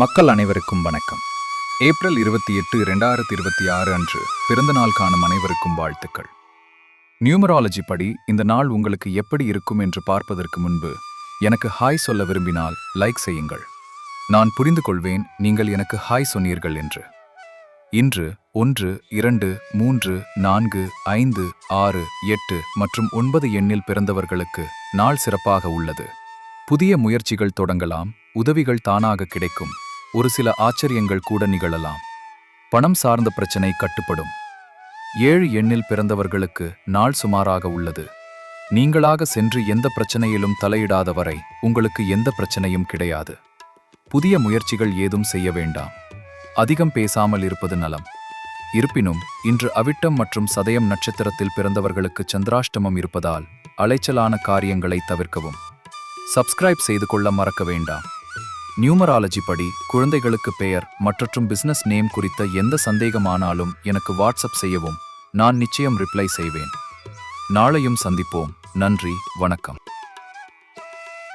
மக்கள் அனைவருக்கும் வணக்கம். ஏப்ரல் 28, 2026 அன்று பிறந்தநாள் காணும் அனைவருக்கும் வாழ்த்துக்கள். நியூமராலஜி படி இந்த நாள் உங்களுக்கு எப்படி இருக்கும் என்று பார்ப்பதற்கு முன்பு எனக்கு ஹாய் சொல்ல விரும்பினால் லைக் செய்யுங்கள். நான் புரிந்து கொள்வேன் நீங்கள் எனக்கு ஹாய் சொன்னீர்கள் என்று. இன்று 1, 2, 3, 4, 5, 6, 8 மற்றும் 9 எண்ணில் பிறந்தவர்களுக்கு நாள் சிறப்பாக உள்ளது. புதிய முயற்சிகள் தொடங்கலாம், உதவிகள் தானாக கிடைக்கும், ஒரு சில ஆச்சரியங்கள் கூட நிகழலாம். பணம் சார்ந்த பிரச்சனை கட்டுப்படும். 7 எண்ணில் பிறந்தவர்களுக்கு நாள் சுமாராக உள்ளது. நீங்களாக சென்று எந்த பிரச்சனையிலும் தலையிடாத வரை உங்களுக்கு எந்த பிரச்சனையும் கிடையாது. புதிய முயற்சிகள் ஏதும் செய்ய வேண்டாம். அதிகம் பேசாமல் இருப்பது நலம். இருப்பினும் இன்று அவிட்டம் மற்றும் சதயம் நட்சத்திரத்தில் பிறந்தவர்களுக்கு சந்திராஷ்டமம் இருப்பதால் அலைச்சலான காரியங்களை தவிர்க்கவும். சப்ஸ்கிரைப் செய்து கொள்ள மறக்க வேண்டாம். நியூமராலஜி படி குழந்தைகளுக்கு பெயர் மற்றும் பிசினஸ் நேம் குறித்த எந்த சந்தேகமானாலும் எனக்கு வாட்ஸ்அப் செய்யவும். நான் நிச்சயம் ரிப்ளை செய்வேன். நாளையும் சந்திப்போம். நன்றி, வணக்கம்.